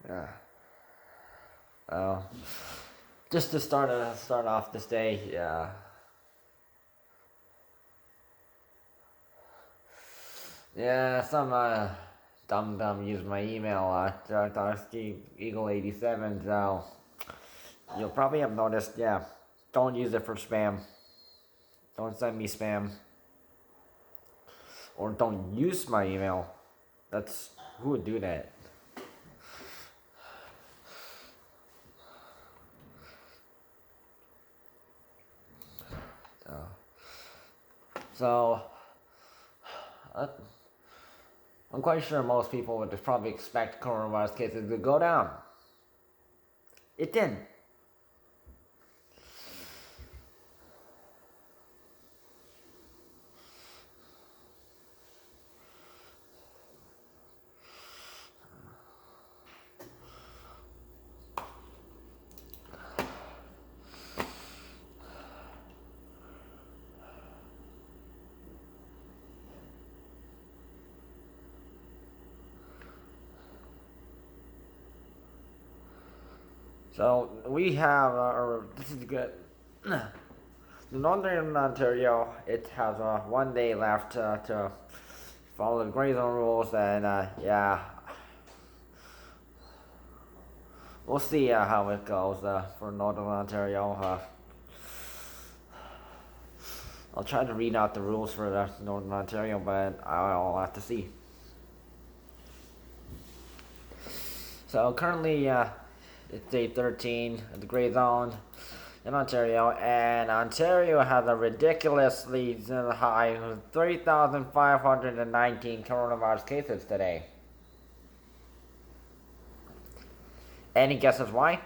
Yeah. Well, just to start off this day, yeah. Yeah, some dumb used my email Eagle 87. So you'll probably have noticed. Yeah, don't use it for spam. Don't send me spam, or don't use my email. That's who would do that. So, so uh, I'm quite sure most people would probably expect coronavirus cases to go down. It didn't. So we have, this is good. The Northern Ontario, it has 1 day left to follow the gray zone rules, and yeah, we'll see how it goes for Northern Ontario. I'll try to read out the rules for Northern Ontario, but I'll have to see. So currently, it's day 13 of the gray zone in Ontario, and Ontario has a ridiculously high 3,519 coronavirus cases today. Any guesses why?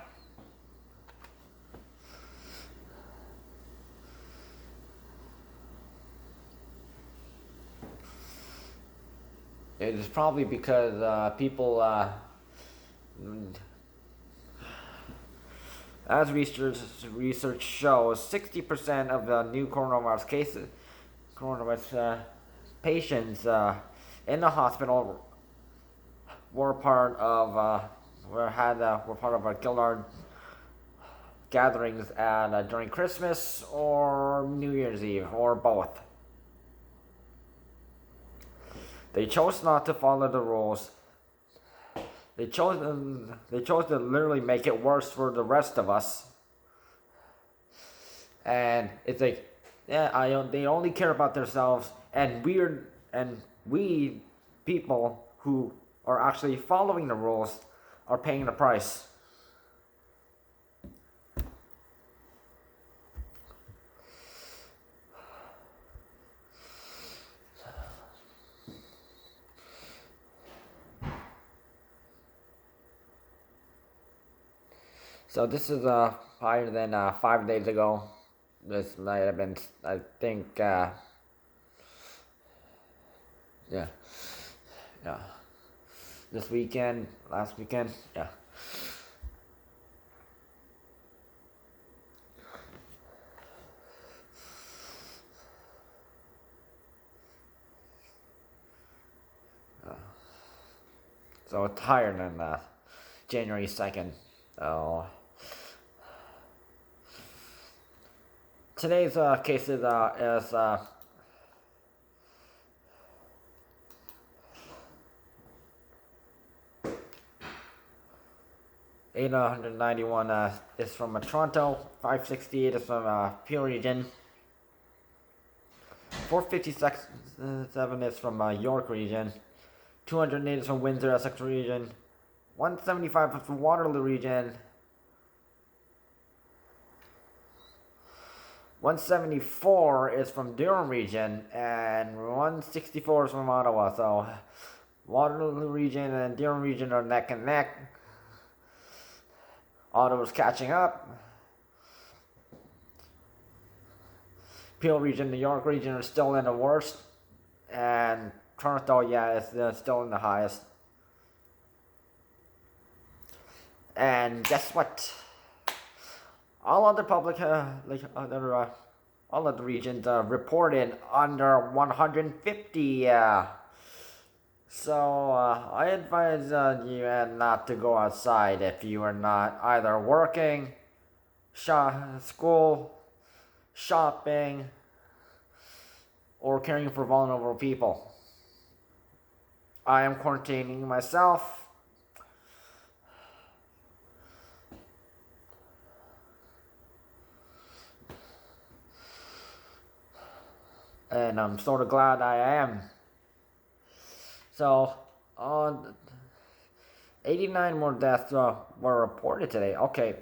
It is probably because people, as research shows, 60% of the new coronavirus patients in the hospital were part of were part of a Gillard gatherings at during Christmas or New Year's Eve or both. They chose not to follow the rules. They chose to literally make it worse for the rest of us. And it's like, yeah, they only care about themselves, and we people who are actually following the rules are paying the price. So this is higher than 5 days ago. This might have been, I think, yeah, yeah. This weekend, last weekend, yeah. So it's higher than January 2nd. So today's case is 891 is from Toronto, 568 is from Peel Region, 457 is from York Region, 208 is from Windsor-Essex Region, 175 is from Waterloo Region, 174 is from Durham Region, and 164 is from Ottawa. So Waterloo Region and Durham Region are neck and neck. Ottawa's catching up. Peel Region, New York Region are still in the worst, and Toronto, yeah, is still in the highest. And guess what? All other public, all other regions reported under 150 So I advise you not to go outside if you are not either working, school, shopping, or caring for vulnerable people. I am quarantining myself. And I'm sort of glad I am. So, 89 more deaths were reported today. Okay,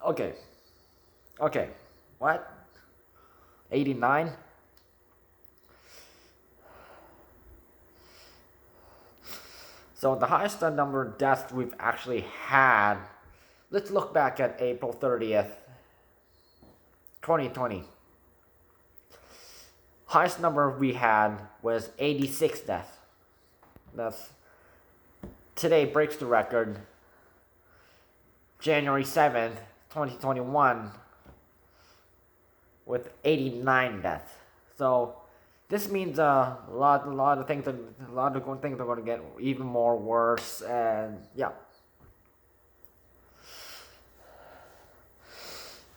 okay. What? 89? So the highest number of deaths we've actually had. Let's look back at April 30th, 2020. Highest number we had was 86 deaths. That's today breaks the record. January 7th, 2021, with 89 deaths. So this means a lot of things are going to get even more worse, and yeah.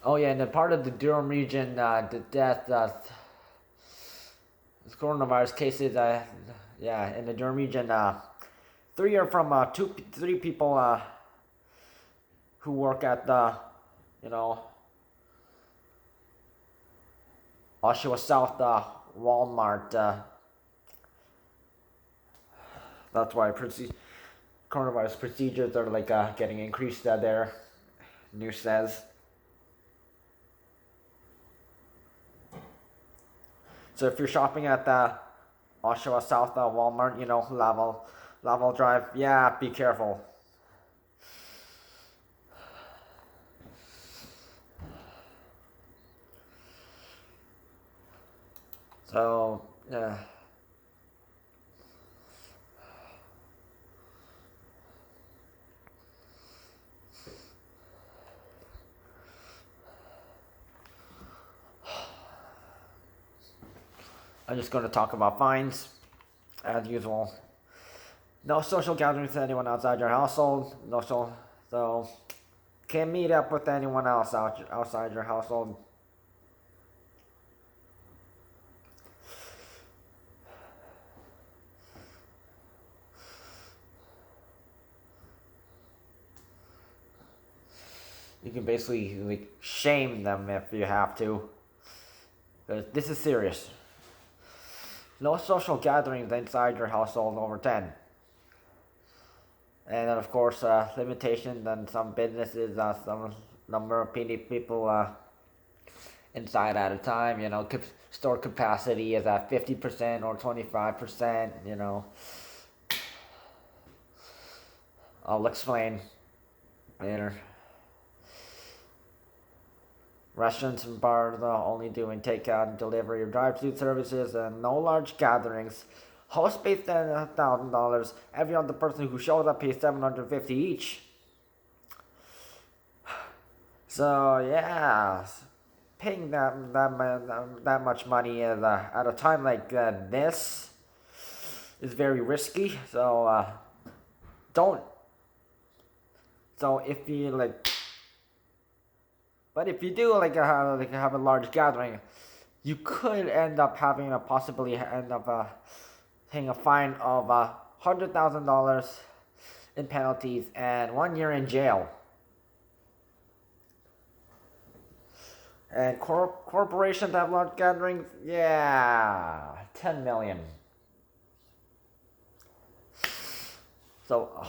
Oh yeah, and the part of the Durham region, the death, coronavirus cases, yeah, in the Durham region, three are from three people who work at the, Oshawa South Walmart. That's why coronavirus procedures are getting increased there. News says. So if you're shopping at the Oshawa South Walmart, Laval Drive, yeah, be careful. So, yeah. I'm just going to talk about fines, as usual. No social gatherings with anyone outside your household. So can't meet up with anyone else outside your household. You can basically shame them if you have to, because this is serious. No social gatherings inside your household over 10. And then, of course, limitations on some businesses, some number of people inside at a time. Store capacity is at 50% or 25%. I'll explain later. Restaurants and bars are only doing takeout and delivery or drive-thru services, and no large gatherings. Host pays $1,000. Every other person who shows up pays $750 each. So yeah, paying that much money at a time like this is very risky. So don't. So if you but if you do have a large gathering, you could end up possibly end up paying a fine of $100,000 in penalties and 1 year in jail. And corporations that have large gatherings, yeah, 10 million. So.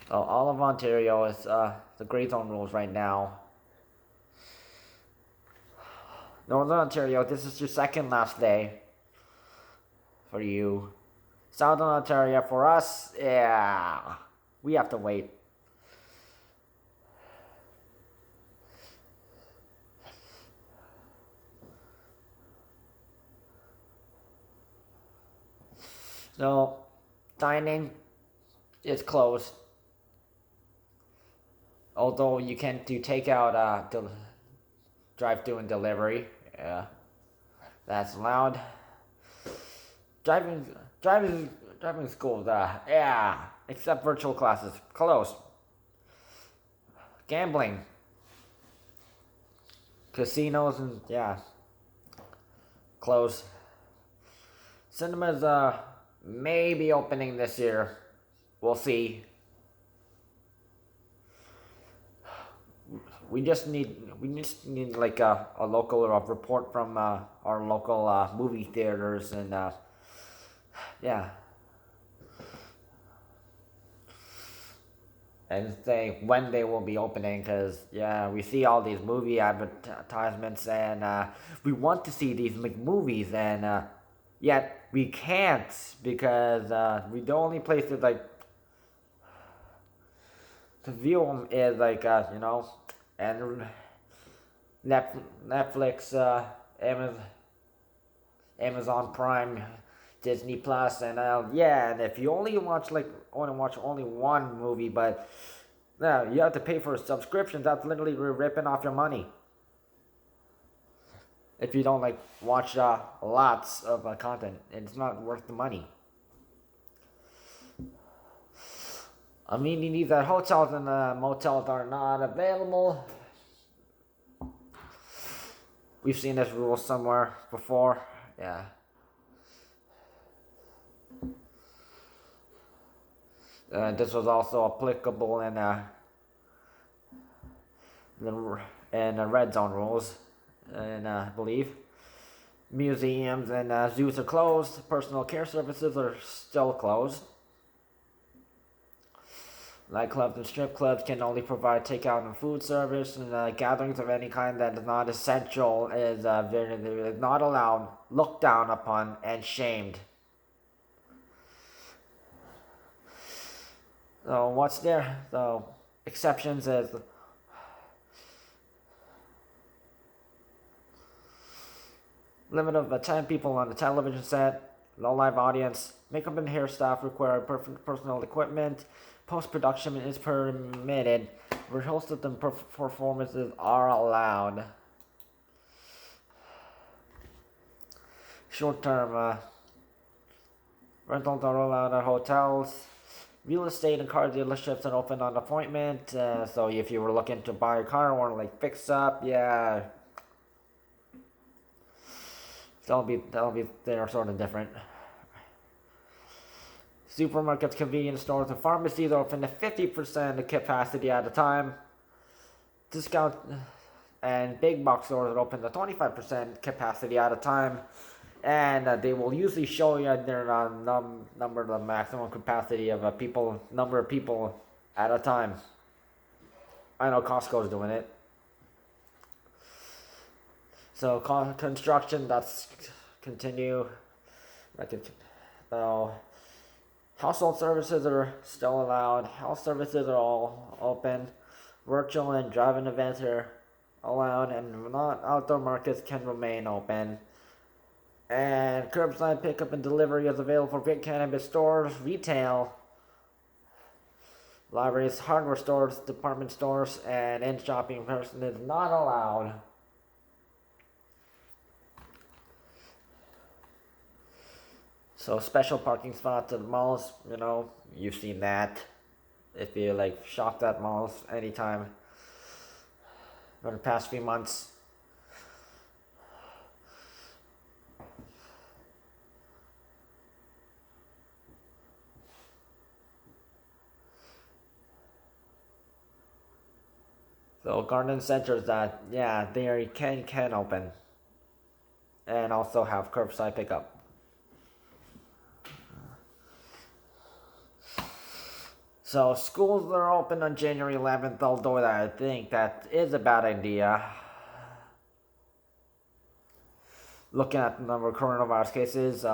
All of Ontario is the gray zone rules right now. Northern Ontario, this is your second last day for you. Southern Ontario, for us, yeah, we have to wait. So, dining is closed. Although you can do takeout, drive-thru and delivery. Yeah, that's allowed. Driving, driving, driving schools. Yeah, except virtual classes closed. Gambling, casinos, and yeah, closed. Cinemas may be opening this year. We'll see. We just need like a local report from our local movie theaters and yeah, and say when they will be opening, because yeah, we see all these movie advertisements and we want to see these movies, and yet we can't because the only place that like to view them is like and Netflix, Amazon Prime, Disney Plus, and yeah, and if you want to watch only one movie, but no, you have to pay for a subscription. That's literally ripping off your money. If you don't like watch lots of content, it's not worth the money. Amenities at hotels and motels are not available. We've seen this rule somewhere before. Yeah. This was also applicable in the red zone rules, and I believe museums and zoos are closed. Personal care services are still closed. Nightclubs and strip clubs can only provide takeout and food service, and gatherings of any kind that is not essential is not allowed, looked down upon, and shamed. So what's there? So exceptions is limit of 10 people on the television set, no live audience, makeup and hair staff require perfect personal equipment, post-production is permitted, rehearsals and performances are allowed. Short-term rentals are allowed at hotels. Real estate and car dealerships are open on appointment. So if you were looking to buy a car or like fix up, yeah, that'll be they're sort of different. Supermarkets, convenience stores, and pharmacies are open to 50% of capacity at a time. Discount and big box stores are open to 25% capacity at a time. And they will usually show you their number, the maximum capacity of number of people at a time. I know Costco's doing it. So construction, that's continue. So household services are still allowed. Health services are all open. Virtual and drive-in events are allowed, and not outdoor markets can remain open. And curbside pickup and delivery is available for cannabis stores, retail, libraries, hardware stores, department stores, and in-shopping person is not allowed. So special parking spots at malls, you've seen that. If you like shopped at malls anytime for the past few months. So garden centers that they can open, and also have curbside pickup. So schools are open on January 11th, although I think that is a bad idea. Looking at the number of coronavirus cases,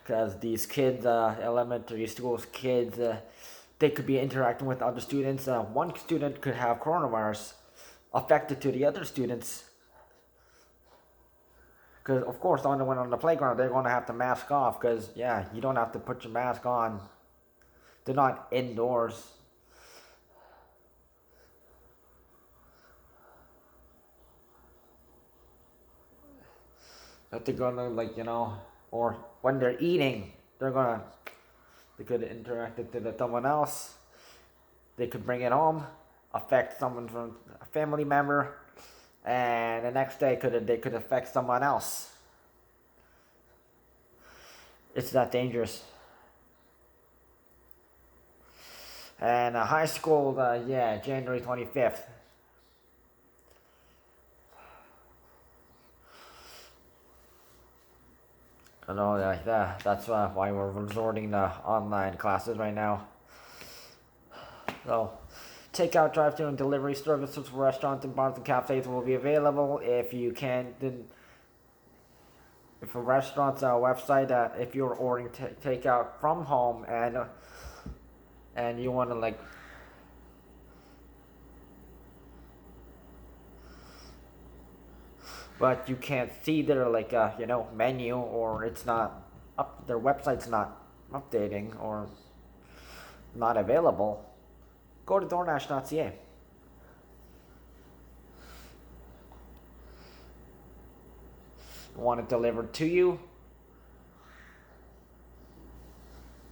because these kids, elementary schools kids, they could be interacting with other students. One student could have coronavirus affected to the other students. Because, of course, when on the playground, they're going to have to mask off. Because, you don't have to put your mask on. They're not indoors. If they're gonna like or when they're eating, they could interact it with someone else. They could bring it home, affect someone from a family member, and the next day they could affect someone else. It's that dangerous. And high school, yeah, January 25th. I know, like that. That's why we're resorting to online classes right now. So, takeout, drive-thru, and delivery services for restaurants and bars and cafes will be available. If you can't, then if a restaurant's website, if you're ordering takeout from home and you want to like but you can't see their like menu, or it's not up, their website's not updating or not available, go to DoorDash.ca. Want it delivered to you?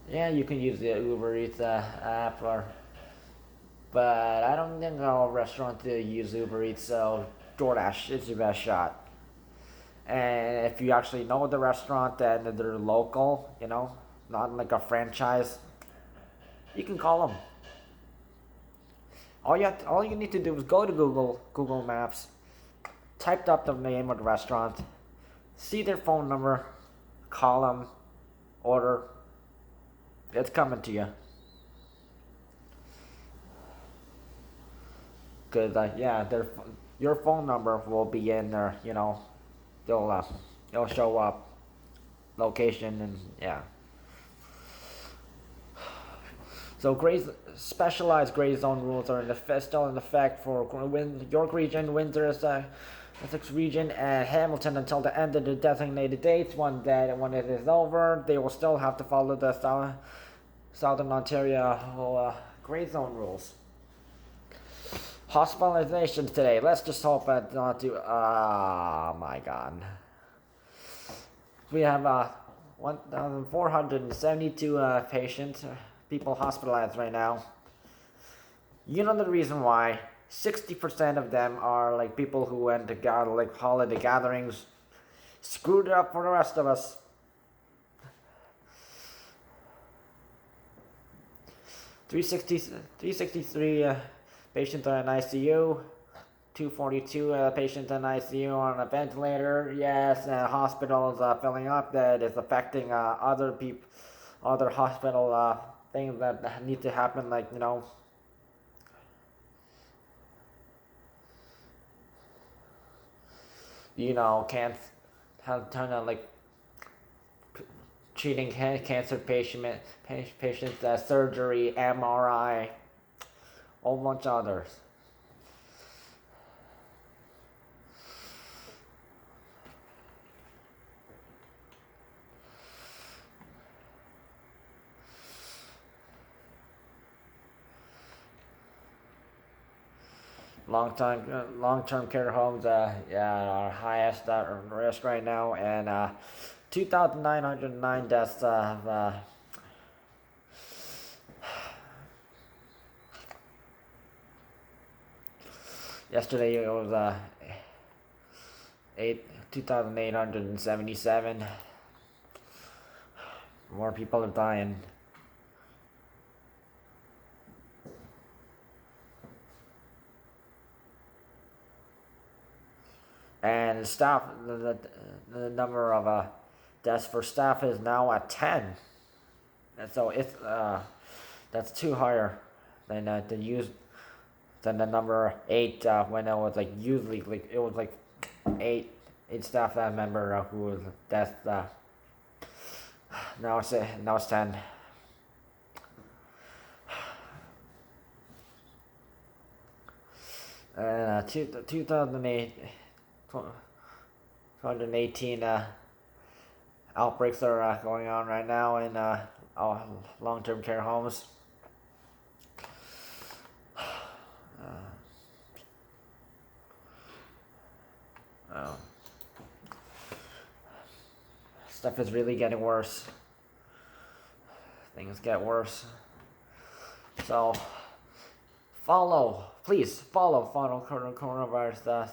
Yeah, you can use the Uber Eats app, but I don't think all restaurants use Uber Eats, so DoorDash is your best shot. And if you actually know the restaurant and they're local, not like a franchise, you can call them. All you need to do is go to Google Maps, type up the name of the restaurant, see their phone number, call them, order. It's coming to you. Cause your phone number will be in there. It'll show up, location, and yeah. So specialized gray zone rules are still in effect for York Region, Windsor-Essex Region, and Hamilton until the end of the designated dates. When it is over, they will still have to follow the Southern Ontario gray zone rules. Hospitalizations today. Let's just hope that not do. Oh my God. We have 1,472 people hospitalized right now. You know the reason why? 60% of them are like people who went to holiday gatherings, screwed it up for the rest of us. 363 patients are in ICU. 242 patients in ICU on a ventilator. Yes, hospitals filling up. That is affecting other hospital things that need to happen, like can't have ton of like treating cancer patients, surgery, MRI, a whole bunch of others. Long-term care homes, are highest risk right now, and 2,909 deaths. Yesterday it was 2,877. More people are dying. And staff, the number of deaths for staff is now at 10, and so it's that's too higher than than the number 8 when it was usually it was 8 staff member who was death. Now it's 10. And 2008. 218 outbreaks are going on right now in long-term care homes. Stuff is really getting worse. Things get worse. So, please follow coronavirus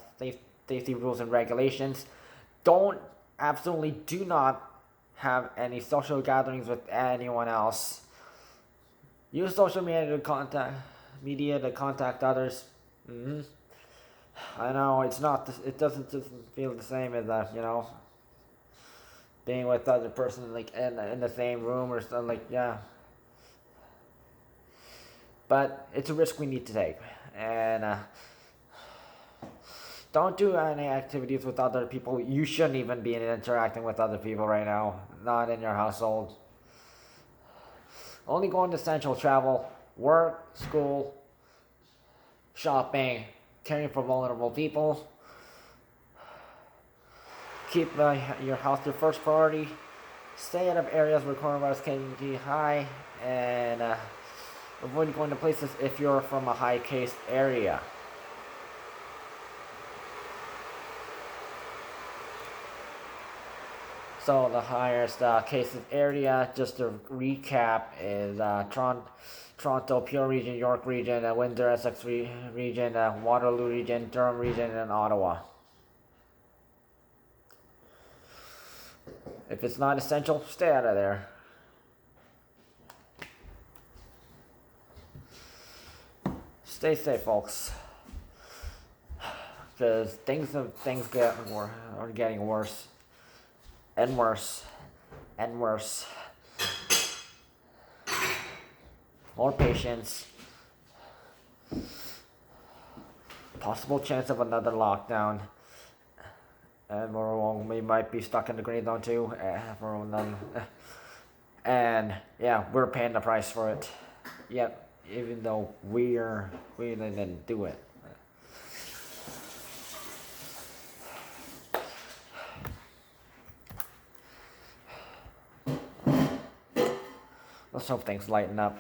safety rules and regulations. Do not have any social gatherings with anyone else. Use social media to contact others. I know it doesn't feel the same as being with the other person like in the same room or something but it's a risk we need to take, and don't do any activities with other people. You shouldn't even be interacting with other people right now, not in your household. Only go into essential travel, work, school, shopping, caring for vulnerable people. Keep your health your first priority. Stay out of areas where coronavirus can be high, and avoid going to places if you're from a high case area. So the highest cases area, just to recap, is Toronto, Pure Region, York Region, Windsor-Essex Region, Waterloo Region, Durham Region, and Ottawa. If it's not essential, stay out of there. Stay safe, folks, because things are getting worse and worse and worse. More patience. Possible chance of another lockdown. And we might be stuck in the green zone too. And yeah, we're paying the price for it. Yep, even though we didn't do it. Let's hope things lighten up.